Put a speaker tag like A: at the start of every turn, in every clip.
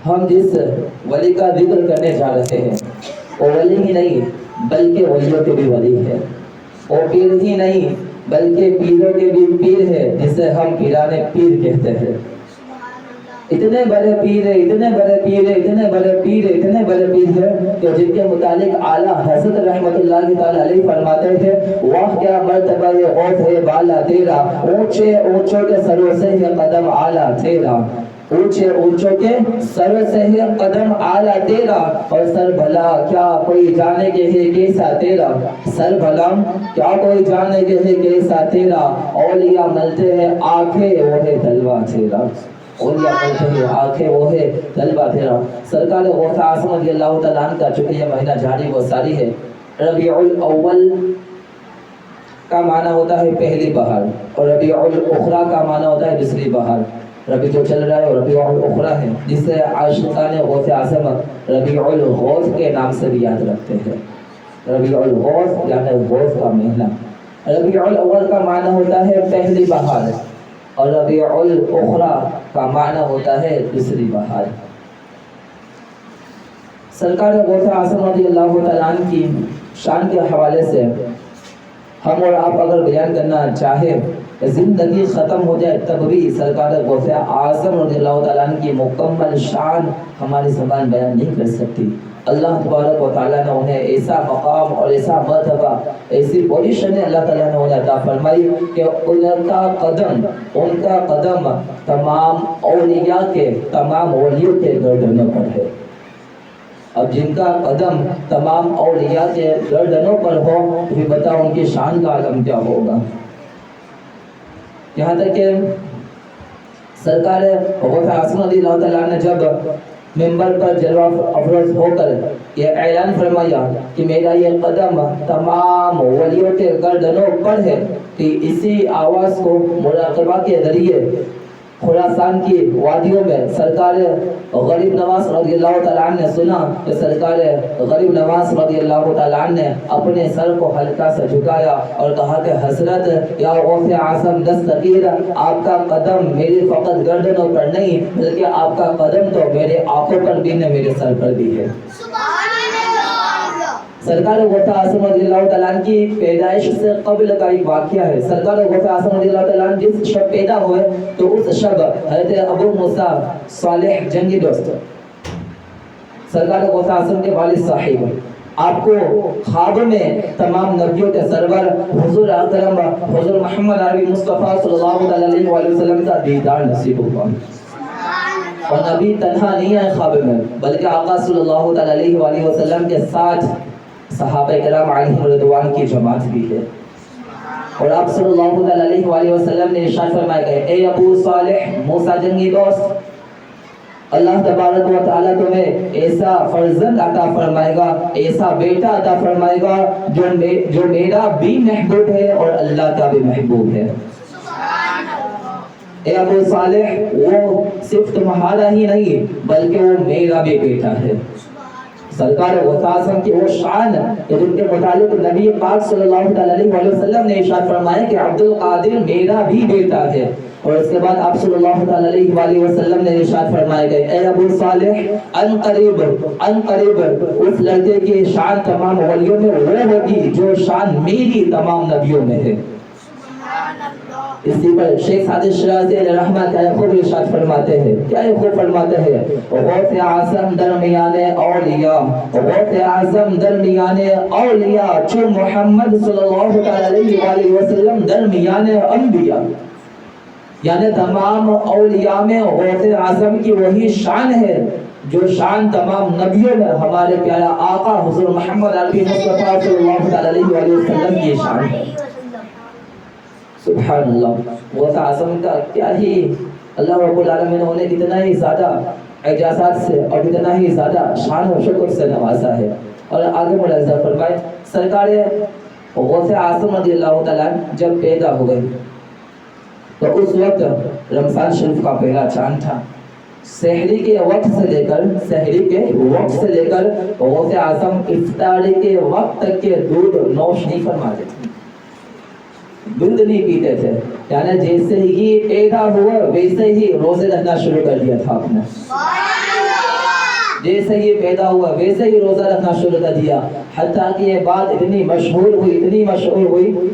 A: ہم جس ولی کا ذکر کرنے جا رہے ہیں وہ ولی ہی نہیں بلکہ ولیوں کے بھی ولی ہے، وہ پیر ہی نہیں بلکہ پیروں کے بھی پیر ہے، جسے ہم پیران پیر کہتے ہیں۔ اتنے بڑے پیر ہے، اتنے بڑے پیر ہے، اتنے بڑے پیر ہے، اتنے بڑے پیر ہے کہ جن کے متعلق اعلیٰ حضرت رحمۃ اللہ تعالی علیہ فرماتے ہیں واہ کیا مرتبہ یہ غوث ہے بالا تیرا، اونچے اونچوں کے سروں سے ہے قدم اعلیٰ تیرا، اونچے اونچوں کے سر سے ہے قدم اعلیٰ تیرا، اور سر بھلا کیا کوئی جانے کے ہے کیسا تیرا، سر بھلا کیا کوئی جانے کے ہے کیسا تیرا، اولیاء ملتے ہیں آنکھیں وہ ہے تلوا تیرا، اولیاء ملتے ہیں آنکھیں وہ ہے تلوا تیرا۔ سرکار غوث اعظم رضی اللہ تعالیٰ عنہ کا چونکہ یہ مہینہ جاری و ساری ہے، ربیع الاول کا معنی ہوتا ہے پہلی بہار، اور ربیع الاخری کا معنی ہوتا ہے دوسری بہار۔ ربیع جو چل رہا ہے وہ ربیع الاخری ہے، جسے عاشقان غوث اعظم ربیع الغوث کے نام سے بھی یاد رکھتے ہیں۔ ربیع الغوث یعنی غوث کا مہینہ۔ ربیع الاول کا معنی ہوتا ہے پہلی بہار، اور ربیع الاخری کا معنی ہوتا ہے دوسری بہار۔ سرکار غوث اعظم رضی اللہ تعالیٰ عنہ کی شان کے حوالے سے ہم اور آپ اگر بیان کرنا چاہیں، زندگی ختم ہو جائے تب بھی سرکار غوث اعظم رضی اللہ تعالیٰ عنہ کی مکمل شان ہماری زبان بیان نہیں کر سکتی۔ اللہ تبارک و تعالیٰ نے انہیں ایسا مقام اور ایسا مرتبہ، ایسی پوزیشن اللہ تعالیٰ نے انہیں عطا فرمائی کہ ان کا قدم تمام اولیاء کے، تمام ولیوں کے گردنوں پر ہے۔ اب جن کا قدم تمام اولیاء کے گردنوں پر ہو تو بھی بتاؤ ان کی شان کا عالم کیا ہوگا۔ یہاں تک کہ سرکار غوث اعظم رضی اللہ تعالیٰ نے جب ممبر پر جلوہ افروز ہو کر یہ اعلان فرمایا کہ میرا یہ قدم تمام ولیوں کے گردنوں پر ہے، کہ اسی آواز کو مراقبہ کے ذریعے خراسان کی وادیوں میں سرکار غریب نواز رضی اللہ تعالیٰ عنہ نے سنا کہ سرکار غریب نواز رضی اللہ تعالیٰ عنہ نے اپنے سر کو ہلکا سے جھکایا اور کہا کہ حضرت یا غوث اعظم دستگیر، آپ کا قدم میری فقط گردنوں پر نہیں بلکہ آپ کا قدم تو میرے آنکھوں پر بھی نہیں، میرے سر پر بھی ہے۔ سرکار غوث اعظم رضی اللہ تعالیٰ عنہ کی پیدائش سے قبل کا ایک واقعہ ہے۔ سرکار غوث اعظم رضی اللہ تعالیٰ عنہ جس شب پیدا ہوئے تو اس شب حضرت ابو موسیٰ صالح جنگی دوست، سرکار غوث اعظم کے والد صاحب، آپ کو خواب میں تمام نبیوں کے سرور حضور اکرم حضور محمد عربی مصطفیٰ صلی اللہ علیہ وآلہ وسلم کا دیدار نصیب ہوا، اور نبی تنہا نہیں ہے خواب میں بلکہ آقا صلی اللہ علیہ وآلہ وسلم کے ساتھ صحابہ کرام علیہم رضوان کی جماعت بھی ہے۔ اور آپ صلی اللہ علیہ وآلہ وسلم نے ارشاد فرمایا کہ اے ابو صالح موسیٰ جنگی دوست، اللہ تبارک و تعالیٰ تمہیں ایسا فرزند عطا فرمائے گا، ایسا بیٹا عطا فرمائے گا جو میرا بھی محبوب ہے اور اللہ کا بھی محبوب ہے۔ اے ابو صالح، وہ صرف تمہارا ہی نہیں بلکہ وہ میرا بھی بیٹا ہے۔ سرکار غوث اعظم کی وہ شان کہ جن کے متعلق نبی پاک صلی اللہ علیہ وآلہ وسلم نے ارشاد فرمایا کہ عبد القادر میرا بھی بیٹا ہے، اور اس کے بعد آپ صلی اللہ علیہ وآلہ وسلم نے ارشاد فرمایا کہ اے ابو صالح ان قریب اس لڑکے کی شان تمام ولیوں میں وہ ہوگی جو شان میری تمام نبیوں میں ہے۔ اسی پر شیخ سعد شیرازی علیہ رحمہ کیا خوب ارشاد فرماتے ہیں، کیا خوب فرماتے ہیں، غوث اعظم درمیان اولیاء، غوث اعظم درمیان اولیاء، جو محمد صلی اللہ علیہ وآلہ وسلم درمیان انبیاء، یعنی تمام اولیاء میں غوث اعظم کی وہی شان ہے جو شان تمام نبیوں میں ہمارے پیارا آقا حضور محمد عربی مصطفیٰ صلی اللہ علیہ وآلہ وسلم کی شان ہے۔ سبحان اللہ، غوث اعظم کا کیا ہی اللہ رب العالمین نے انہیں اتنا ہی زیادہ اعجازات سے اور اتنا ہی زیادہ شان و شکر سے نوازا ہے۔ اور آگے ملاحظہ فرمائے، سرکار غوث اعظم رضی اللہ تعالیٰ جب پیدا ہوئے تو اس وقت رمضان شریف کا پہلا چاند تھا۔ سحری کے وقت سے لے کر غوث اعظم افطاری کے وقت تک کے دودھ نوش نہیں فرماتے تھے، دودھ نہیں پیتے تھے، یعنی جیسے ہی پیدا ہوا ویسے ہی روزے رکھنا شروع کر دیا تھا آپ نے۔ جیسے یہ پیدا ہوا ویسے ہی روزہ رکھنا شروع کر دیا، حتیٰ کہ یہ بات اتنی مشہور ہوئی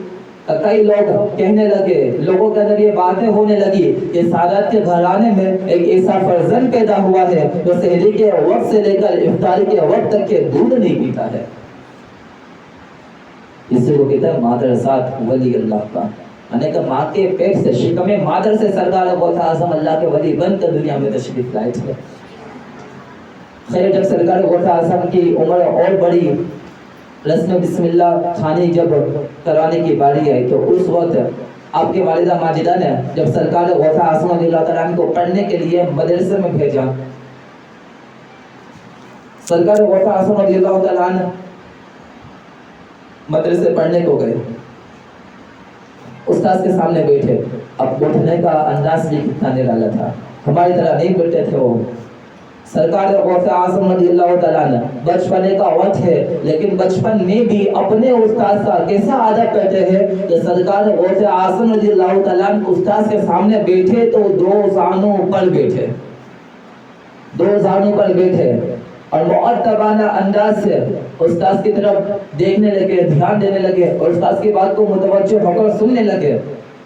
A: کئی لوگ کہنے لگے، لوگوں کے اندر یہ باتیں ہونے لگی کہ سعادت کے گھرانے میں ایک ایسا فرزند پیدا ہوا ہے جو سحری کے وقت سے لے کر افطاری کے وقت تک کے دودھ نہیں پیتا ہے۔ اسی کو کہتا ہے مادرزاد ولی اللہ کا، یعنی کہ ماں کے پیٹ سے شکم مادر سے سرکار غوث اعظم اللہ کے ولی بن کر دنیا میں تشریف لائے تھے۔ خیر جب سرکار غوث اعظم کی عمر اور بڑی، رسم بسم اللہ خانی جب کرانے کی باری آئی تو اس وقت آپ کے والدہ ماجدہ نے جب سرکار غوث اعظم رضی اللہ تعالیٰ عنہ کو پڑھنے کے لیے مدرسے میں بھیجا، سرکار غوث اعظم رضی اللہ تعالیٰ عنہ مدرسے پڑھنے کو گئے، استاذ کے سامنے بیٹھے۔ اب بیٹھنے کا انداز بھی کتنا نرالا تھا، ہماری طرح نہیں بیٹھے تھے وہ۔ سرکار غوث اعظم رضی اللہ تعالیٰ عنہ بچپنے کا وقت ہے، لیکن بچپن میں بھی اپنے استاذ کا کیسا ادب کرتے ہیں کہ سرکار غوث اعظم رضی اللہ تعالیٰ عنہ استاذ کے سامنے بیٹھے تو دو زانوں پر بیٹھے اور مؤدبانہ انداز سے استاذ کی طرف دیکھنے لگے، دھیان دینے لگے اور استاذ کی بات کو متوجہ ہو کر سننے لگے۔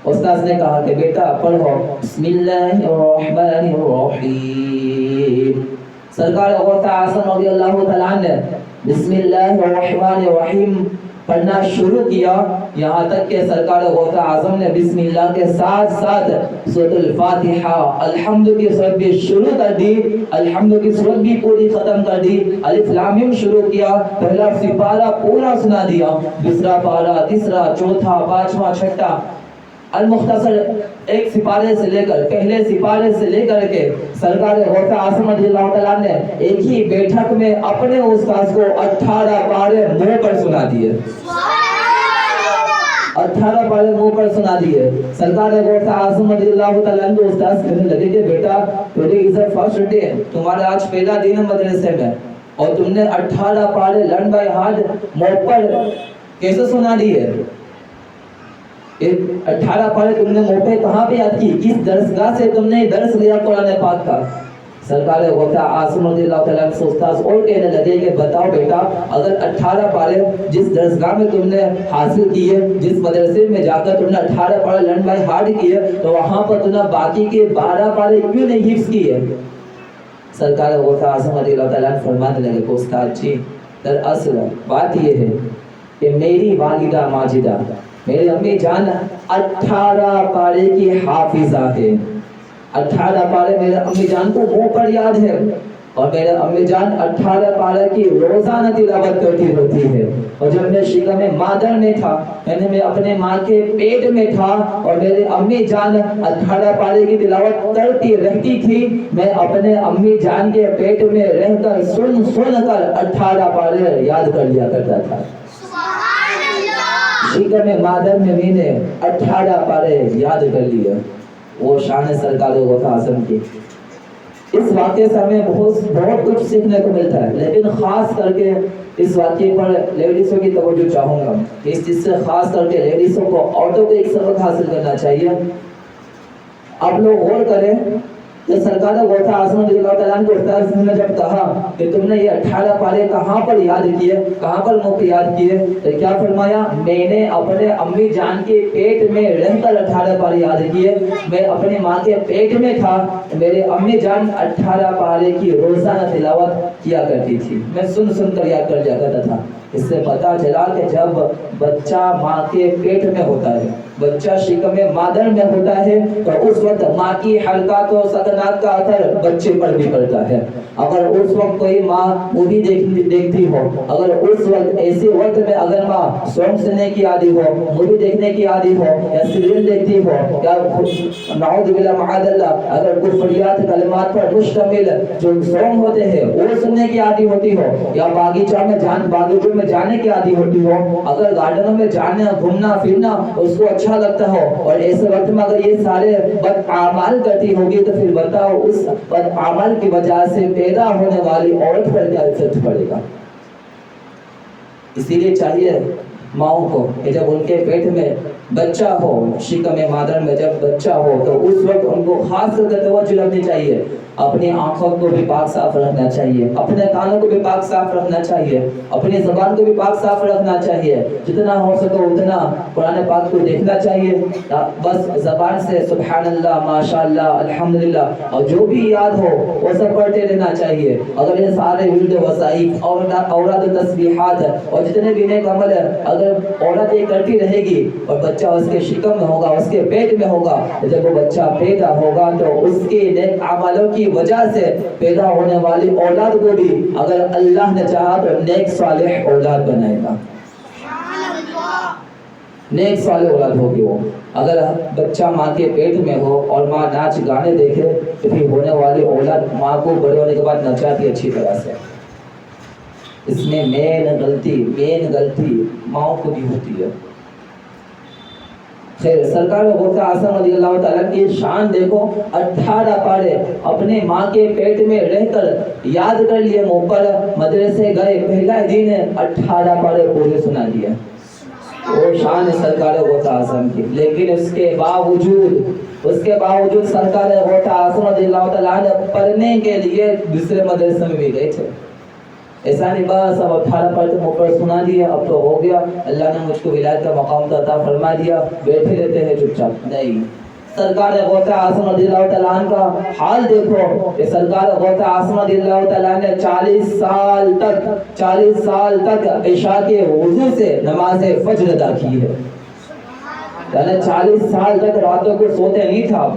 A: استاذ نے کہا کہ بیٹا پڑھو بسم اللہ الرحمن الرحیم۔ سرکار غوث اعظم رضی اللہ تعالیٰ عنہ نے بسم اللہ الرحمن الرحیم پڑھنا شروع کیا، یہاں تک کہ سرکار غوث اعظم نے بسم اللہ کے ساتھ ساتھ سورۃ الفاتحہ الحمد کی سورت بھی شروع کر دی، الحمد کی سورت بھی پوری ختم کر دی، الف لام میم شروع کیا، پہلا سپارہ پورا سنا دیا، دوسرا پارہ، تیسرا، چوتھا، پانچواں، چھٹا، المختصر ایک سپارے سے لے کر پہلے سپارے سے لے کر کے سرکار غوث اعظم رضی اللہ تعالیٰ نے ایک ہی بیٹھک میں اپنے استاذ کو 18 پارے منہ پر سنا دیے، 18 پارے منہ پر سنا دیے۔ سرکار غوث اعظم رضی اللہ تعالیٰ عنہ استاذ کہنے لگے کہ بیٹا today is a first day, تمہارا آج پہلا دن ہے مدرسے میں اور تم نے 18 پارے لرن بائی ہارٹ منہ پر کیسے سنا دیے؟ 18 پارے تم نے منہ پہ کہاں پہ یاد کی؟ کس درسگاہ سے تم نے درس لیا قرآن پاک کا؟ سرکار غوث اعظم رضی اللہ تعالیٰ عنہ استاذ اور کہنے لگے کہ بتاؤ بیٹا اگر 18 پارے جس درسگاہ میں تم نے حاصل کیے، جس مدرسے میں جا کر تم نے 18 پارے لرن بائی ہارٹ کیے، تو وہاں پر تم نے باقی کے 12 پارے کیوں نہیں حفظ کیے؟ سرکار غوث اعظم رضی اللہ تعالیٰ عنہ فرمانے لگے کہ استاد جی دراصل بات یہ ہے کہ میری والدہ ماجدہ میری امی جان 18 پارے کی حافظہ ہے، 18 پارے میرے امی جان کو منہ پر یاد ہے اور میرے امی جان 18 پارے کی روزانہ تلاوت کرتی ہوتی ہے۔ اور جب میں شکم مادر میں تھا، یعنی میں اپنے ماں کے پیٹ میں تھا اور میری امی جان 18 پارے کی تلاوت کرتی رہتی تھی، میں اپنے امی جان کے پیٹ میں رہ کر سن کر 18 پارے یاد کر لیا کرتا تھا۔ شکم مادر میں میں نے 18 پارے یاد کر لیا۔ وہ شان سرکار غوث اعظم کی۔ اس واقعے سے ہمیں بہت کچھ سیکھنے کو ملتا ہے، لیکن خاص کر کے اس واقعے پر لیڈیزوں کی توجہ چاہوں گا۔ اس چیز سے خاص کر کے لیڈیزوں کو، عورتوں کو ایک سبق حاصل کرنا چاہیے۔ آپ لوگ غور کریں کہ سرکار غوث اعظم رضی اللہ تعالیٰ عنہ کو استاذ نے جب کہا کہ تم نے یہ 18 پارے کہاں پر یاد کیے، کہاں پر منہ پہ یاد کیے، تو کیا فرمایا؟ میں نے اپنے امی جان کے پیٹ میں رہ کر 18 پارے یاد کیے۔ میں اپنی ماں کے پیٹ میں تھا، میرے امی جان 18 پارے کی روزانہ تلاوت کیا کرتی تھی، میں سن کر یاد کر لیا کرتا تھا۔ اس سے پتہ چلا کہ جب بچہ ماں کے پیٹ میں ہوتا ہے، بچہ شکم مادر میں ہوتا ہے، تو اس وقت ماں کی حرکات و سکنات کا اثر بچے پر بھی پڑتا ہے۔ اگر اس وقت کوئی ماں مووی دیکھتی ہو، اگر اس وقت ایسے وقت میں اگر ماں سانگ سننے کی عادی ہو، مووی دیکھنے کی عادی ہو یا سیریل دیکھتی ہو یا نعوذ باللہ معاذ اللہ اگر کفریات کلمات پر مشتمل جو سانگ ہوتے ہیں وہ سننے کی عادی ہوتی ہو، یا باغیچوں میں جانے کی عادی ہوتی ہو، اگر گارڈنوں میں جانا گھومنا پھرنا اس کو اچھا لگتا ہو، اور ایسے وقت میں اگر یہ سارے بد اعمال کرتی ہوگی تو پھر بتاؤ اس بد اعمال کی وجہ سے پیدا ہونے والی عورت پر کیا افیکٹ پڑے گا۔ اسی لیے چاہیے ماؤں کو کہ جب ان کے پیٹ میں بچہ ہو، شکم مادر میں جب بچہ ہو، تو اس وقت ان کو خاص کر توجہ رکھنی چاہیے اپنی آنکھوں کو بھی پاک صاف رکھنا چاہیے، اپنے کانوں کو بھی پاک صاف رکھنا چاہیے، اپنی زبان کو بھی پاک صاف رکھنا چاہیے، جتنا ہو سکے اتنا قرآن پاک کو دیکھنا چاہیے، بس زبان سے سبحان اللہ، ماشاءاللہ، الحمدللہ اور جو بھی یاد ہو وہ سب پڑھتے رہنا چاہیے۔ اگر یہ سارے ورد وظائف اوراد و تسبیحات اور جتنے بھی نیک عمل ہے اگر عورت یہ کرتی رہے گی اور بچہ اس کے شکم میں ہوگا، اس کے پیٹ میں ہوگا، جب وہ بچہ پیدا ہوگا تو اس کے نیک اعمالوں کی وجہ سے پیدا ہونے والی اولاد کو بھی اگر اللہ نے چاہا تو نیک صالح اولاد بنائے گا، نیک صالح اولاد ہوگی وہ۔ اگر بچہ ماں کے پیٹ میں ہو اور ماں ناچ گانے دیکھے تو پھر ہونے والی اولاد ماں کو بڑے ہونے کے بعد نچاتی اچھی طرح سے۔ اس میں مین غلطی ماں کو بھی ہوتی ہے۔ خیر، سرکار غوث اعظم رضی اللہ تعالیٰ کی شان دیکھو، 18 پارے اپنے ماں کے پیٹ میں رہ کر یاد کر لیے، موپر مدرسے گئے، پہلا دن 18 پارے پورے سنا دیے، وہ شان ہے سرکار غوث اعظم کی۔ لیکن اس کے باوجود سرکار غوث اعظم رضی اللہ تعالیٰ پڑھنے کے لیے دوسرے مدرسے میں بھی گئے تھے۔ ایسا نہیں بس اب 18 پڑھتے منہ پر سنا دیا اب تو ہو گیا، اللہ نے مجھ کو ولایت کا مقام تو عطا فرما دیا، بیٹھے رہتے ہیں چپ چاپ، نہیں۔ سرکار غوث اعظم رضی اللہ تعالیٰ عنہ کا حال دیکھو کہ سرکار غوث اعظم رضی اللہ تعالیٰ نے 40 سال تک عشاء کے وضو سے نماز فجر ادا کی ہے، یعنی 40 سال تک راتوں کو سوتے نہیں تھا،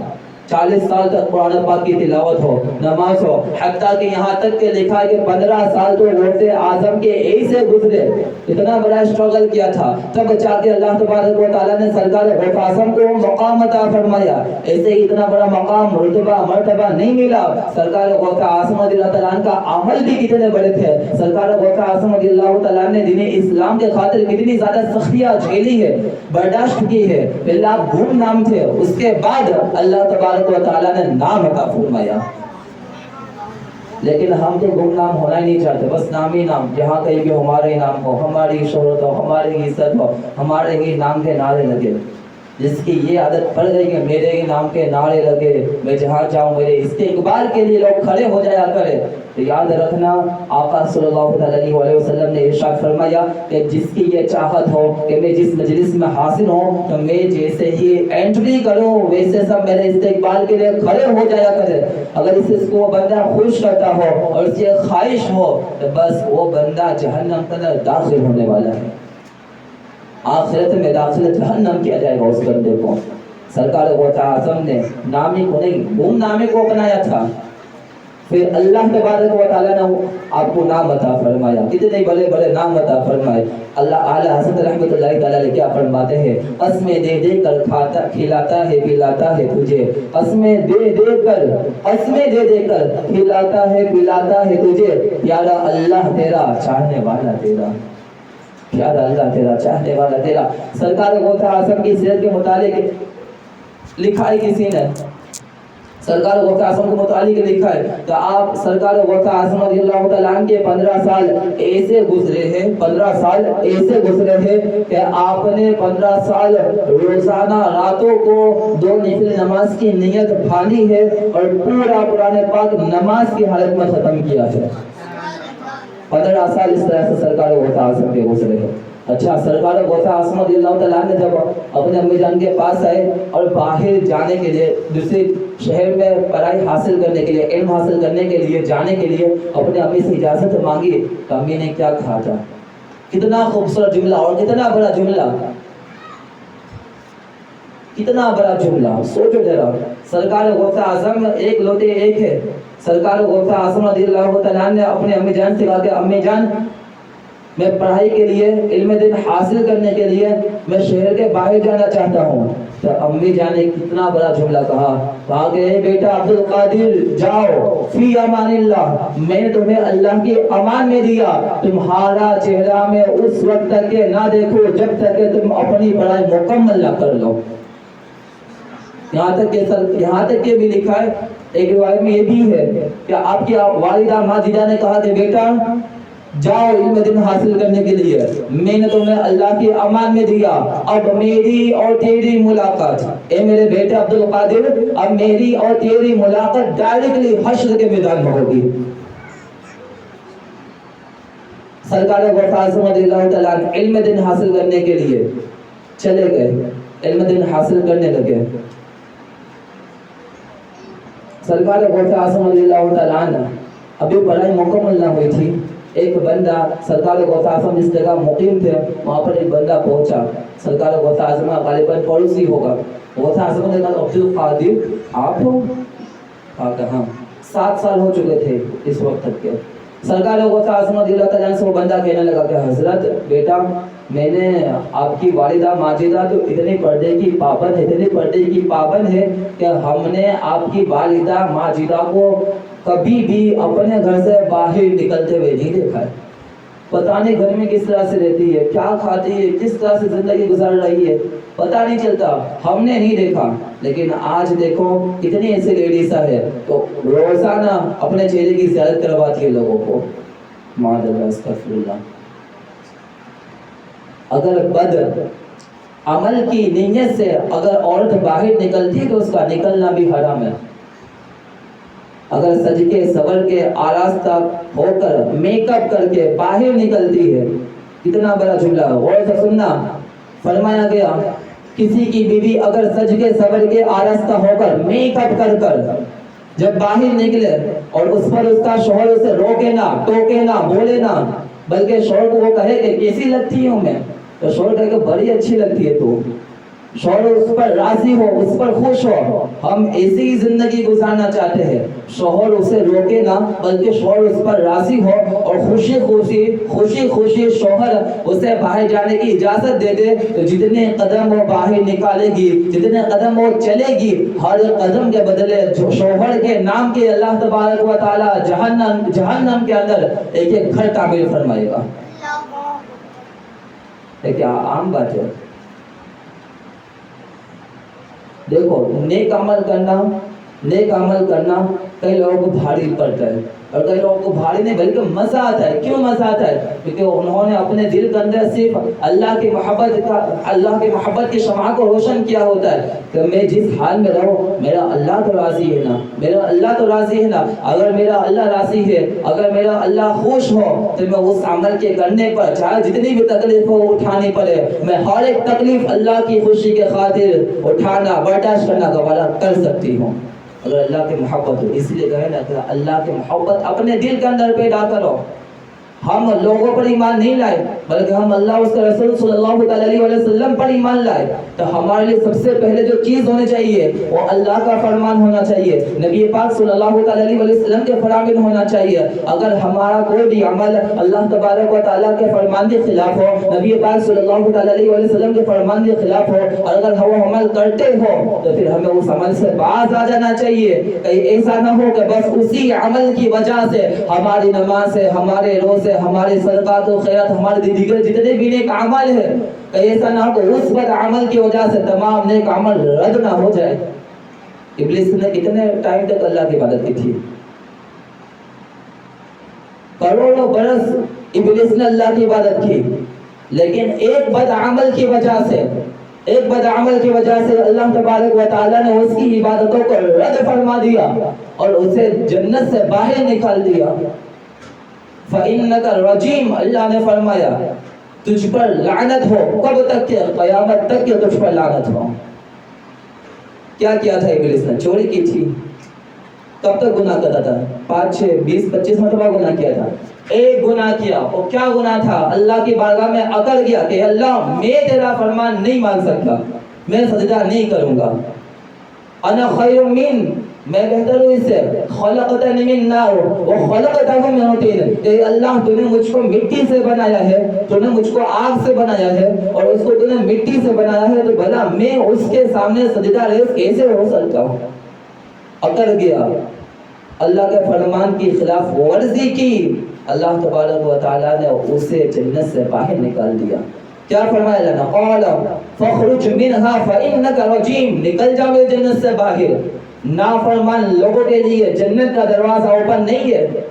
A: 40 سال تک قرآن پاک کی تلاوت ہو، نماز ہو، حتیٰ کہ یہاں تک کہ لکھا ہے کہ 15 سال تو غوث اعظم کے ایسے گزرے، اتنا بڑا اسٹرگل کیا تھا، تب جا کے اللہ تبارک و تعالیٰ نے سرکار غوث اعظم کو مقام عطا فرمایا۔ ایسے ہی اتنا بڑا مقام، مرتبہ نہیں ملا۔ سرکار غوث اعظم رضی اللہ تعالیٰ کا عمل بھی کتنے بڑے تھے، سرکار غوث اعظم رضی اللہ تعالیٰ نے دین اسلام کے خاطر کتنی زیادہ سختیاں جھیلی ہے، برداشت کی ہے، پہلے آپ گم نام تھے، اس کے بعد اللہ تبارک و تعالیٰ نے نام عطا فرمایا۔ لیکن ہم تو گمنام ہونا ہی نہیں چاہتے، بس نام ہی نام، جہاں کہیں بھی ہمارے ہی نام ہو، ہماری شہرت ہو، ہماری عزت ہو، ہمارے ہی نام کے نعرے لگے۔ جس کی یہ عادت پڑ گئی کہ میرے ہی نام کے نعرے لگے، میں جہاں جاؤں میرے استقبال کے لیے لوگ کھڑے ہو جایا کرے، تو یاد رکھنا آقا صلی اللہ علیہ وسلم نے ارشاد فرمایا کہ جس کی یہ چاہت ہو کہ میں جس مجلس میں حاضر ہوں تو میں جیسے ہی انٹری کروں ویسے سب میرے استقبال کے لیے کھڑے ہو جایا کرے۔ اگر اس کو وہ بندہ خوش کرتا ہو اور اس کی خواہش ہو تو بس وہ بندہ جہنم کے اندر داخل ہونے والا ہے، آخرت میں داخل جہنم کیا جائے گا اس بندے کو۔ سرکار غوث اعظم نے نامی کو نہیں، گم نامے کو اپنایا تھا، پھر اللہ تبارک و تعالیٰ نے آپ کو نام عطا فرمایا، کتنے بڑے بڑے نام عطا فرمائے۔ اللہ اعلیٰ حضرت رحمۃ اللہ تعالیٰ علیہ کیا فرماتے ہیں، قسمیں دے دے کر کھلاتا ہے پلاتا ہے تجھے، قسمیں دے دے کر کھلاتا ہے پلاتا ہے تجھے، پیارا اللہ تیرا چاہنے والا تیرا، پیارا اللہ تیرا چاہنے والا تیرا۔ سرکار غوث اعظم کی سیرت کے متعلق لکھا ہے کسی نے، سرکار غوث اعظم کو متعلق لکھا ہے کہ آپ سرکار غوث اعظم رضی اللہ تعالیٰ عنہ کے 15 سال ایسے گزرے ہیں، 15 سال ایسے گزرے ہیں کہ آپ نے 15 سال روزانہ راتوں کو 2 نفل نماز کی نیت پھالی ہے اور پورا قرآن پاک نماز کی حالت میں ختم کیا ہے۔ 15 سال اس طرح سے سرکار غوث اعظم کے گزرے ہیں۔ اچھا، سرکار غوث اعظم رضی اللہ تعالیٰ نے جب اپنے امی جان کے پاس آئے اور باہر جانے کے لیے، دوسرے شہر میں پڑھائی حاصل کرنے کے لیے، علم حاصل کرنے کے لیے جانے کے لیے اپنے امی سے اجازت مانگی تو امی نے کیا کہا تھا، کتنا خوبصورت جملہ اور کتنا بڑا جملہ، کتنا بڑا جملہ، سوچو ذرا۔ سرکار غوث اعظم ایک لوتے ایک ہے، سرکار غوث اعظم رضی اللہ تعالیٰ نے اپنے امی جان سے کہا کہ امی جان میں پڑھائی کے لیے، علم دین حاصل کرنے کے لیے میں شہر کے باہر جانا چاہتا ہوں۔ تو امی جان نے کتنا بڑا جملہ کہا کہ اے بیٹا عبد القادر جاؤ، فی امان اللہ، میں نے تمہیں اللہ کی امان میں دیا، تمہارا چہرہ میں اس وقت تک کہ نہ دیکھو جب تک کہ تم اپنی پڑھائی مکمل نہ کر لو۔ یہاں تک کہ بھی لکھا ہے، ایک روایت میں یہ بھی ہے کہ آپ کی والدہ ماجدہ نے کہا کہ بیٹا جاؤ علم دین حاصل کرنے کے لیے، میں نے تمہیں اللہ کی امان میں دیا، اب میری اور تیری ملاقات، اے میرے بیٹے عبد القادر، اب میری اور تیری ملاقات ڈائریکٹلی حشر کے میدان میں ہوگی۔ سرکار غوث اعظم رضی اللہ تعالیٰ عنہ علم دین حاصل کرنے کے لیے چلے گئے، علم دین حاصل کرنے لگے۔ سرکار غوث اعظم رضی اللہ تعالیٰ عنہ ابھی پڑھائی مکمل نہ ہوئی تھی، ایک بندہ سرکار غوث اعظم جس جگہ مقیم تھے وہاں پر ایک بندہ پہنچا، سرکار غوث اعظم غالباً پڑوسی ہوگا۔ غوث اعظم نے کہا عبد القادر آپ ہو؟ کہا 7 سال ہو چکے تھے اس وقت تک کے۔ سرکار غوث اعظم رضی اللہ تعالیٰ عنہ سے وہ بندہ کہنے لگا کہ حضرت بیٹا میں نے آپ کی والدہ ماجدہ تو اتنے پردے کی پابند ہے کہ ہم نے آپ کی والدہ ماجدہ کو کبھی بھی اپنے گھر سے باہر نکلتے ہوئے نہیں دیکھا ہے، پتہ نہیں گھر میں کس طرح سے رہتی ہے، کیا کھاتی ہے، کس طرح سے زندگی گزار رہی ہے، پتہ نہیں چلتا، ہم نے نہیں دیکھا۔ لیکن آج دیکھو کتنی ایسی لیڈیزاں ہے تو روزانہ اپنے چہرے کی زیارت کرواتی ہے لوگوں کو، معاذ اللہ استغفر اللہ۔ اگر بد عمل کی نیت سے اگر عورت باہر نکلتی ہے تو اس کا نکلنا بھی حرام ہے۔ اگر سج کے سور کے آراستہ ہو کر میک اپ کر کے باہر نکلتی ہے، کتنا بڑا جملہ ہے، غور سے سننا، فرمایا گیا کسی کی بیوی اگر سج کے سور کے آراستہ ہو کر میک اپ کر کر جب باہر نکلے اور اس پر اس کا شوہر اسے روکے نہ، ٹوکے نہ، بولے نہ، بلکہ شوہر کو وہ کہے کہ کیسی لگتی ہوں میں، تو شوہر کہے کہ بڑی اچھی لگتی ہے تو، شوہر اس پر راضی ہو، اس پر خوش ہو، ہم ایسی ہی زندگی گزارنا چاہتے ہیں، شوہر اسے روکے نہ بلکہ شوہر اس پر راضی ہو اور خوشی خوشی شوہر اسے باہر جانے کی اجازت دے دے، تو جتنے قدم وہ باہر نکالے گی، جتنے قدم وہ چلے گی، ہر قدم کے بدلے شوہر کے نام کے اللہ تبارک و تعالی جہنم کے اندر ایک ایک گھر تعمیر فرمائے گا۔ یہ کیا عام بات ہے؟ دیکھو نیک عمل کرنا کئی لوگوں کو بھاری پڑتا ہے، اور کئی لوگوں کو بھاری نہیں بلکہ مزہ آتا ہے۔ کیوں مزہ آتا ہے؟ کیونکہ انہوں نے اپنے دل کے اندر صرف اللہ کی محبت کی شمع کو روشن کیا ہوتا ہے کہ میں جس حال میں رہوں میرا اللہ تو راضی ہے نا، میرا اللہ تو راضی ہے نا، اگر میرا اللہ راضی ہے، اگر میرا اللہ خوش ہو تو میں اس عمل کے کرنے پر چاہے جتنی بھی تکلیف ہو اٹھانی پڑے، میں ہر ایک تکلیف اللہ کی خوشی کے خاطر اٹھانا برداشت کرنا گوارا کر سکتی ہوں، اگر اللہ کی محبت ہو۔ اس لیے کہے نا کہ اللہ کی محبت اپنے دل کے اندر پیدا کرو۔ ہم لوگوں پر ایمان نہیں لائے بلکہ ہم اللہ اس کے رسول صلی اللہ علیہ وسلم پر ایمان لائے، تو ہمارے لیے سب سے پہلے جو چیز ہونی چاہیے وہ اللہ کا فرمان ہونا چاہیے، نبی پاک صلی اللہ علیہ وسلم کے فرمان ہونا چاہیے۔ اگر ہمارا کوئی بھی عمل اللہ تبارک و تعالیٰ کے فرمان کے خلاف ہو، نبی پاک صلی اللہ علیہ وسلم کے فرمان کے خلاف ہو، اور اگر ہم وہ عمل کرتے ہو تو پھر ہمیں اس عمل سے باز آ جانا چاہیے۔ کہیں ایسا نہ ہو کہ بس اسی عمل کی وجہ سے ہماری نماز ہے، ہمارے روزے، ہمارے صدقات و خیرات، ہمارے دیگر جتنے بھی نیک عمل ہے، کہیں ایسا نہ ہو کہ اس بد عمل کی وجہ سے تمام نیک عمل رد نہ ہو جائے۔ ابلیس نے کتنے ٹائم تک اللہ کی عبادت کی تھی؟ کروڑوں برس ابلیس نے اللہ کی عبادت کی، لیکن ایک بد عمل کی وجہ سے اللہ تبارک و تعالیٰ نے اس کی عبادتوں کو رد فرما دیا اور اسے جنت سے باہر نکال دیا۔ فَإِنَّكَ رَجِيمٌ، اللہ نے فرمایا تجھ پر لعنت ہو، کب تک کہ قیامت تک کہ تجھ پر لعنت ہو۔ کیا کیا تھا ابلیس نے؟ چوری کی تھی، کب تک گناہ کرتا تھا؟ 5 6 20 25 مرتبہ گناہ کیا تھا۔ ایک گناہ کیا، اور کیا گناہ تھا؟ اللہ کی بارگاہ میں اکڑ گیا کہ اللہ میں تیرا فرمان نہیں مان سکتا، میں سجدہ نہیں کروں گا، انا خیر من، میں بہتر ہوں اس سے، خلقتنی من نار وخلقتہ من طین، اے اللہ تو نے مجھ کو مٹی سے بنایا ہے، تو نے مجھ کو آگ سے بنایا ہے، اور اس کو تو نے مٹی سے بنایا ہے، تو بھلا میں اس کے سامنے سجدہ ریز کیسے ہو سکتا ہوں؟ اکڑ گیا، اللہ کے فرمان کی خلاف ورزی کی، اللہ تبارک و تعالیٰ نے اسے جنت سے باہر نکال دیا۔ کیا فرمایا لنا؟ قال فاخرج منها فإنك رجيم، نکل جاؤ جنت سے باہر۔ نافرمان لوگوں کے لیے جنت کا دروازہ اوپن نہیں ہے،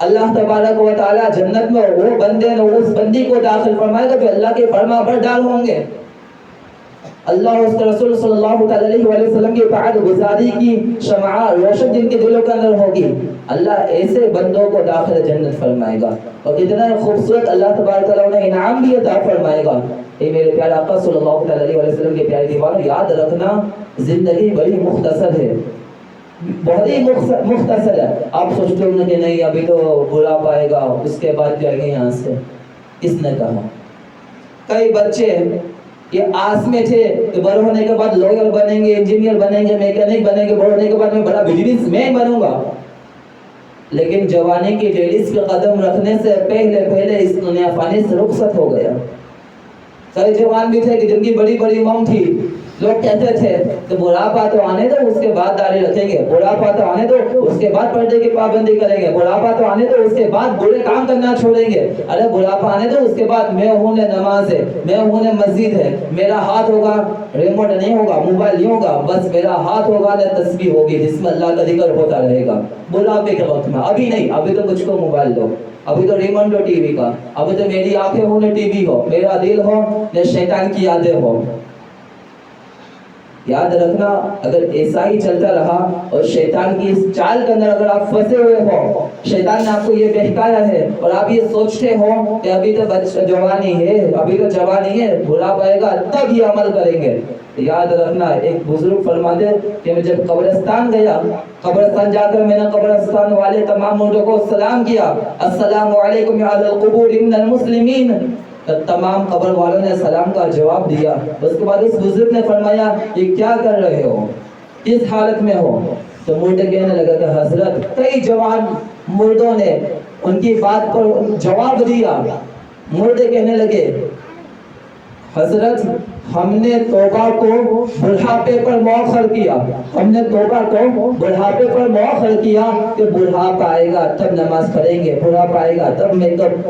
A: اللہ تبارک و تعالیٰ جنت میں وہ بندے نے اس بندی کو داخل فرمائے گا جو اللہ کے فرما بردار ہوں گے، اللہ اور اس کے رسول صلی اللہ علیہ وسلم کی اطاعت گزاری کی شمع روشن جن کے دلوں کے اندر ہوگی، اللہ ایسے بندوں کو داخل جنت فرمائے گا، اور کتنا خوبصورت اللہ تبارک و تعالیٰ انہیں انعام بھی عطا فرمائے گا۔ اے میرے پیارے آقا صلی اللہ علیہ وسلم کے پیارے دیوانوں، یاد رکھنا زندگی بڑی مختصر ہے، بہت ہی مختصر ہے۔ آپ سوچتے ہوں کہ نہیں ابھی تو برا پائے گا، اس کے بعد جائیں گے یہاں سے، کس نے کہا؟ کئی بچے یہ آس میں تھے کہ بڑے ہونے کے بعد لوئر بنیں گے، انجینئر بنیں گے، میکینک بنیں گے، بڑے ہونے کے بعد میں بڑا بزنس مین بنوں گا، لیکن جوانی کی دہلیز پہ قدم رکھنے سے پہلے اس دنیا فانی سے رخصت ہو گیا۔ کئی جوان بھی تھے کہ جن کی بڑی بڑی مونگ تھی، لوگ کہتے تھے کہ بڑھاپا تو آنے دو اس کے بعد داڑھی رکھیں گے، بڑھاپا تو آنے دو اس کے بعد پردے کی پابندی کریں گے، بڑھاپا تو آنے دو اس کے بعد برے کام کرنا چھوڑیں گے۔ ارے بڑھاپا آنے دو اس کے بعد میں ہوں نے نماز ہے، میں ہوں نے مسجد ہے، میرا ہاتھ ہوگا ریموٹ نہیں ہوگا، موبائل نہیں ہوگا، بس میرا ہاتھ ہوگا نہ تسبیح ہوگی جس میں اللہ کا ذکر ہوتا رہے گا بڑھاپے کے وقت میں۔ ابھی نہیں، ابھی تو مجھ کو موبائل دو، ابھی تو ریموٹ ہو ٹی وی کا، ابھی تو میری آنکھیں ہو نہ ٹی وی ہو، میرا دل ہو نہ شیطان کی یادیں ہو۔ یاد رکھنا اگر ایسا ہی چلتا رہا اور شیطان کی اس چال کے اندر اگر آپ پھنسے ہوئے ہو، شیطان نے آپ کو یہ بہکایا ہے اور آپ یہ سوچتے ہو کہ ابھی تو جوانی ہے، ابھی تو جوانی ہے، برا پائے گا تب یہ عمل کریں گے، یاد رکھنا ایک بزرگ فرماتے کہ میں جب قبرستان گیا، قبرستان جا کر میں نے قبرستان والے تمام مردوں کو سلام کیا، السلام علیکم یا اہل القبور من المسلمین، تمام قبر والوں نے سلام کا جواب دیا۔ اس کے بعد اس بزرگ نے فرمایا یہ کیا کر رہے ہو، کس حالت میں ہو؟ تو مردے کہنے لگا کہ حضرت کئی جوان مردوں نے ان کی بات پر جواب دیا۔ مردے کہنے لگے حضرت ہم نے توبہ کو بڑھاپے پر مؤخر کیا، ہم نے توبہ کو بڑھاپے پر مؤخر کیا کہ بڑھاپا آئے گا تب نماز پڑھیں گے، بڑھاپا آئے گا تب میک اپ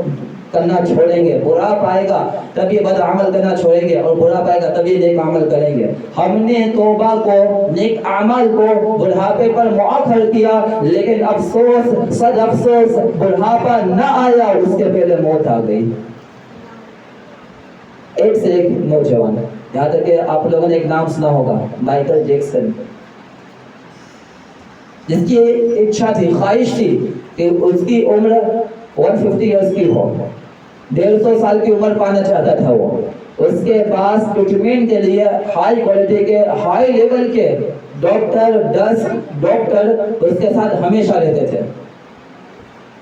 A: کرنا چھوڑیں گے، برا پائے گا تب یہ بد عمل کرنا چھوڑیں گے، اور برا پائے گا تب یہ نیک عمل کریں گے۔ ہم نے توبہ کو، نیک عمل کو بڑھاپے پر مؤخر کیا، لیکن افسوس، صد افسوس، بڑھاپا نہ آیا، اس کے پہلے موت آ گئی۔ ایک سے ایک نوجوان، یہاں تک کہ آپ لوگوں نے ایک نام سنا ہوگا مائیکل جیکسن، جس کی اچھا تھی، خواہش تھی کہ اس کی عمر 150 ایئرس کی ہو، 150 سال کی عمر پانا چاہتا تھا وہ۔ اس کے پاس ٹریٹمنٹ کے لیے ہائی کوالٹی کے، ہائی لیول کے ڈاکٹر اس کے ساتھ ہمیشہ رہتے تھے،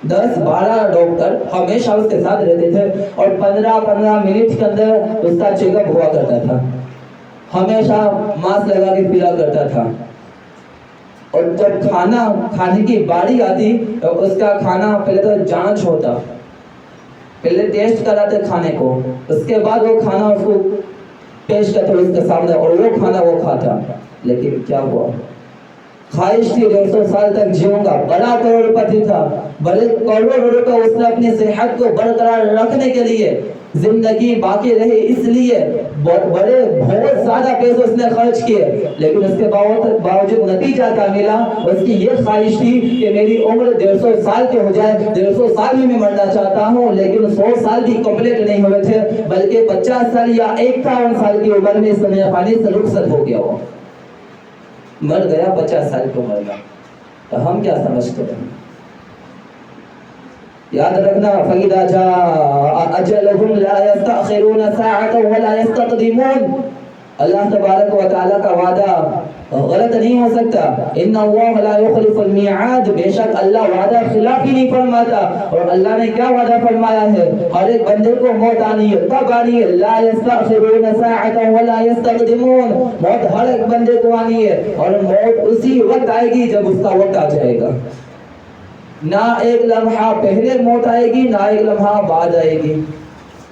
A: 10-12 ڈاکٹر ہمیشہ اس کے ساتھ رہتے تھے، اور 15 منٹ کے اندر اس کا چیک اپ ہوا کرتا تھا، ہمیشہ ماسک لگا کے پھرا کرتا تھا، اور جب کھانا کھانے کی باری آتی تو اس کا کھانا پہلے تو جانچ ہوتا، پہلے ٹیسٹ کراتے کھانے کو، اس کے بعد وہ کھانا اس کو پیش کرتے اس کے سامنے، اور وہ کھانا وہ کھاتا۔ لیکن کیا ہوا، خواہش تھی 150 سال تک جیوں گا، بڑا کروڑ پتی تھا، بڑے کروڑوں روپے اس نے اپنی صحت کو برقرار رکھنے کے لیے، زندگی باقی رہے اس لیے بڑے بہت زیادہ پیسے اس نے خرچ کیے، لیکن اس کے باوجود نتیجہ کیا ملا؟ اس کی یہ خواہش تھی کہ میری عمر 150 سال کی ہو جائے، 150 سال میں مرنا چاہتا ہوں، لیکن 100 سال بھی کمپلیٹ نہیں ہوئے تھے، بلکہ 50 سال یا 51 سال کی عمر میں اس دنیا فانی سے رخصت ہو گیا، وہ مر گیا، 50 سال کی عمر میں۔ تو ہم کیا سمجھتے ہیں؟ یاد رکھنا فَإِذَا جَاءَ أَجَلُهُمْ لَا يَسْتَأْخِرُونَ سَاعَةً وَلَا يَسْتَقْدِمُونَ۔ اللہ تبارک و تعالیٰ کا وعدہ غلط نہیں ہو سکتا، ان اللہ لا يخلف المیعاد، بے شک اللہ وعدہ خلاف ہی نہیں فرماتا۔ اور اللہ نے کیا وعدہ فرمایا ہے؟ ہر ایک بندے کو موت آنی ہے، کب آنی ہے؟ لا يستأخرون ساعة ولا يستقدمون، موت ہر ایک بندے کو آنی ہے، اور موت اسی وقت آئے گی جب اس کا وقت آ جائے گا، نہ ایک لمحہ پہلے موت آئے گی، نہ ایک لمحہ بعد آئے گی۔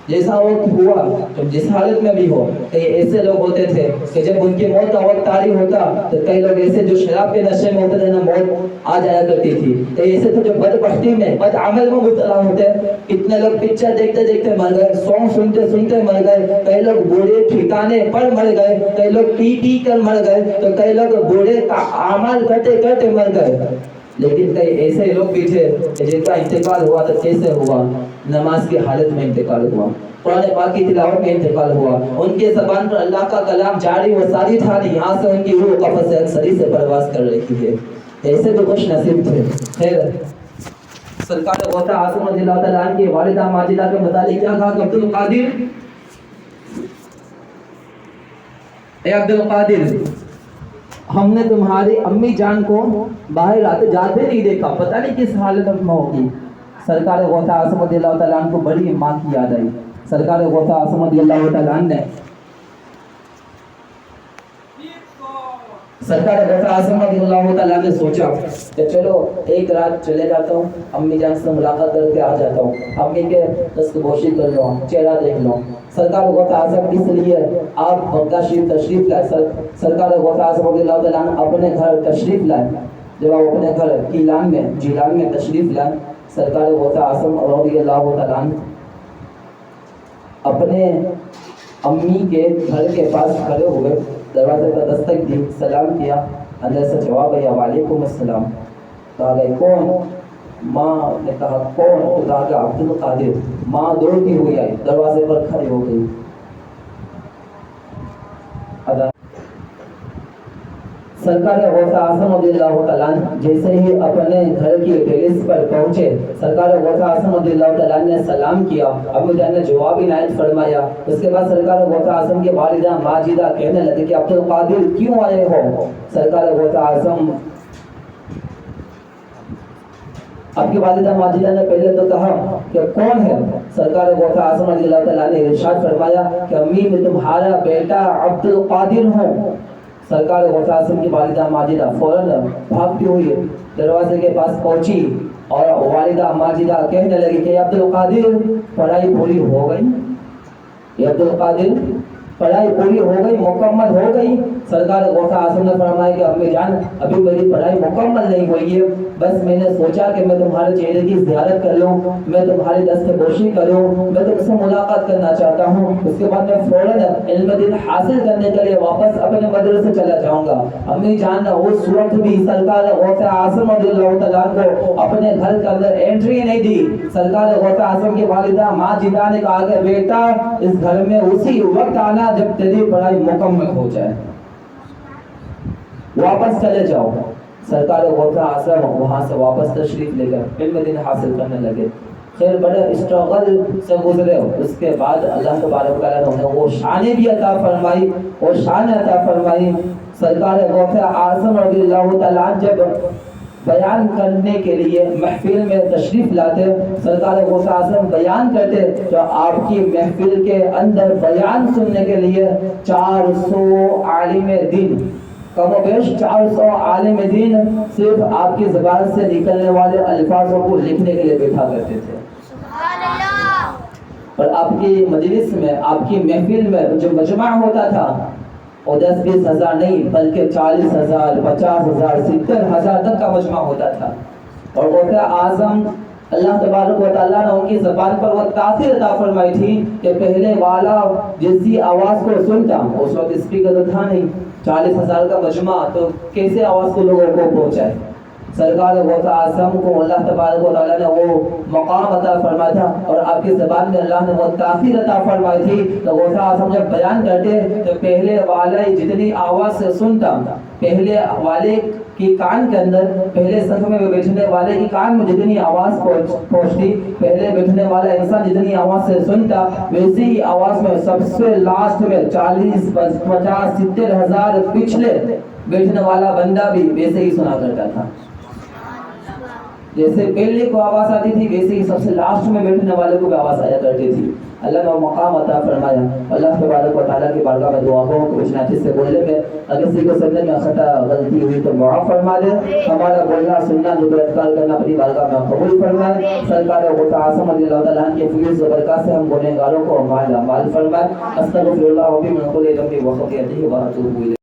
A: جیسا وقت ہوا تو جس حالت میں بھی ہو، کئی ایسے لوگ ہوتے تھے کہ جب ان کی موت کا وقت طاری ہوتا تو کئی لوگ ایسے جو شراب کے نشے میں ہوتے تھے نا، موت آ جایا کرتی تھی، کئی ایسے تھے جو بدبختی میں، بد عمل میں مبتلا ہوتے، کتنے لوگ پکچر دیکھتے دیکھتے مر گئے، سانگ سنتے سنتے مر گئے، کئی لوگ برے ٹھکانے پر مر گئے، کئی لوگ پی کر مر گئے، تو کئی لوگ برے اعمال کرتے کرتے مر گئے۔ لیکن کئی ایسے لوگ بھی تھے کہ جن کا انتقال ہوا تو کیسے ہوا؟ نماز کی حالت میں انتقال ہوا، قرآن پاک کی تلاوت میں انتقال ہوا، ان کے زبان پر اللہ کا کلام جاری و ساری تھا، یہاں سے ان کی روح قفس انصری سے پرواز کر رہی ہے۔ ایسے تو خوش نصیب تھے۔ خیر، سرکار غوث اعظم رضی اللہ تعالیٰ عنہ کی والدہ ماجدہ کے متعلق کیا کہا کہ عبد القادر، اے عبد القادر، ہم نے تمہاری امی جان کو باہر آتے جاتے نہیں دیکھا، پتہ نہیں کس حالت میں ہوگی۔ سرکار غوث اعظم رضی اللہ تعالیٰ عنہ کو بڑی ماں کی یاد آئی۔ سرکار غوث اعظم رضی اللہ تعالیٰ عنہ نے سرکار غوث اعظم رضی اللہ تعالیٰ نے سوچا کہ چلو ایک رات چلے جاتا ہوں، امی جان سے ملاقات کر کے آ جاتا ہوں، امی کے دستگوشی کر لوں، چہرہ دیکھ لوں۔ سرکار غوث اعظم اس لیے آپ مکہ شریف تشریف لائے۔ سرکار غوث اعظم رضی اللہ تعالیٰ عنہ اپنے گھر تشریف لائے۔ جب آپ اپنے گھر جیلان میں تشریف لائے، سرکار غوث اعظم رضی اللہ تعالیٰ عنہ اپنے امی کے گھر کے پاس کھڑے ہوئے، دروازے پر دستک دی، سلام کیا، اندر سے جواب آیا وعلیکم السلام۔ کہا گئے کون؟ ماں نے کہا کون؟ تو کہا کہ عبد القادر۔ ماں دوڑتی ہوئی آئی، دروازے پر کھڑی ہو گئی۔ سرکار غوث اعظم رضی اللہ تعالیٰ عنہ جیسے ہی اپنے گھر کی ٹیرس پر پہنچے، سرکار غوث اعظم رضی اللہ تعالیٰ عنہ نے سلام کیا، ابو جان نے جواب عنایت فرمایا۔ اس کے بعد سرکار غوث اعظم کی والدہ ماجدہ کہنے لگے کہ عبد القادر کیوں آئے ہو؟ سرکار غوث اعظم آپ کی والدہ ماجدہ نے پہلے تو کہا کہ کون ہے؟ سرکار غوث اعظم رضی اللہ تعالیٰ نے ارشاد فرمایا کہ امی میں تمہارا بیٹا عبد القادر ہوں۔ سرکار غوث اعظم کی والدہ ماجدہ فوراً بھاگتی ہوئی دروازے کے پاس پہنچی اور والدہ ماجدہ کہنے لگی کہ عبد القادر پڑھائی پوری ہو گئی؟ یہ عبد القادر پڑھائی پوری ہو گئی، مکمل ہو گئی؟ سرکار غوث اعظم نے فرمایا کہ امی جان ابھی میری پڑھائی مکمل نہیں ہوئی ہے، بس میں نے سوچا کہ میں تمہارے چہرے کی زیارت کر لوں، میں تمہاری دستگوشی کروں، میں تم سے ملاقات کرنا چاہتا ہوں، اس کے بعد میں فوراً علم دین حاصل کرنے کے لیے واپس اپنے مدرسے چلا جاؤں گا۔ امی جان اس وقت بھی سرکار غوث اعظم رضی اللہ تعالیٰ کو اپنے گھر کے اندر انٹری نہیں دی۔ سرکار غوث اعظم کی والدہ ماجدہ نے کہا کہ بیٹا اس گھر میں اسی وقت آنا جب تیری پڑھائی مکمل ہو جائے، واپس چلے جاؤ۔ سرکار غوث اعظم وہاں سے واپس تشریف لے کر علم دین حاصل کرنے لگے۔ خیر بڑے اسٹرگل سے گزرے، اس کے بعد اللہ تبارک و تعالیٰ نے انہیں وہ شان بھی عطا فرمائی، وہ شان عطا فرمائی۔ سرکار غوث اعظم رضی اللہ تعالیٰ جب بیان کرنے کے لیے محفل میں تشریف لاتے، سرکار غوث اعظم بیان کرتے تو آپ کی محفل کے اندر بیان سننے کے لیے 400 عالم دین، کم و بیش 400 عالم دین صرف آپ کی زبان سے نکلنے والے الفاظوں کو لکھنے کے لیے بیٹھا کرتے تھے۔ اور آپ کی مجلس میں، آپ کی محفل میں جو مجمع ہوتا تھا وہ 10-20 ہزار نہیں بلکہ 40,000 50,000 70,000 تک کا مجمع ہوتا تھا۔ اور غوث اعظم اللہ تبارک و تعالیٰ نے ان کی زبان پر وہ تاثیر عطا فرمائی تھی کہ پہلے والا جیسی آواز کو سنتا، اس وقت اسپیکر تو تھا نہیں، 40,000 کا مجمع تو کیسے آواز کو لوگوں کو پہنچائے؟ سرکار غوث اعظم کو اللہ تبارک و تعالیٰ نے وہ مقام عطا فرمایا تھا اور آپ کی زبان میں اللہ نے وہ تاثیر عطا فرمائی تھی۔ تو غوث اعظم جب بیان کرتے تو پہلے والے جتنی آواز سے سنتا، پہلے والے کی کان کے اندر، پہلے صف میں بیٹھنے والے کی کان میں جتنی آواز پہنچتی، پہلے بیٹھنے والا انسان جتنی آواز سے سنتا، ویسی ہی آواز میں سب سے لاسٹ میں 40 50 70,000 پچھلے بیٹھنے والا بندہ بھی ویسے ہی سنا کرتا تھا۔ جیسے پہلے کو آواز آتی تھی ویسے ہی سب سے لاسٹ میں بیٹھنے والے کو بھی آواز آیا کرتی تھی۔ اللہ نے وہ مقام عطا فرمایا۔ اللہ تبارک و تعالیٰ کی بارگاہ میں دعا ہوں کہ ناچیز سے بولنے میں اگر کسی کو سننے میں خطا غلطی ہوئی تو معاف فرما دے، ہمارا بولنا سننا جو اذکار کرنا اپنی بارگاہ میں قبول فرمائے۔ سرکار غوث اعظم رضی اللہ تعالیٰ عنہ کے فیض و برکات سے ہم گنہگاروں کو مال فرمائے۔ استغفر اللہ ربی من کل ذنب و خطیئۃ و اتوب الیہ۔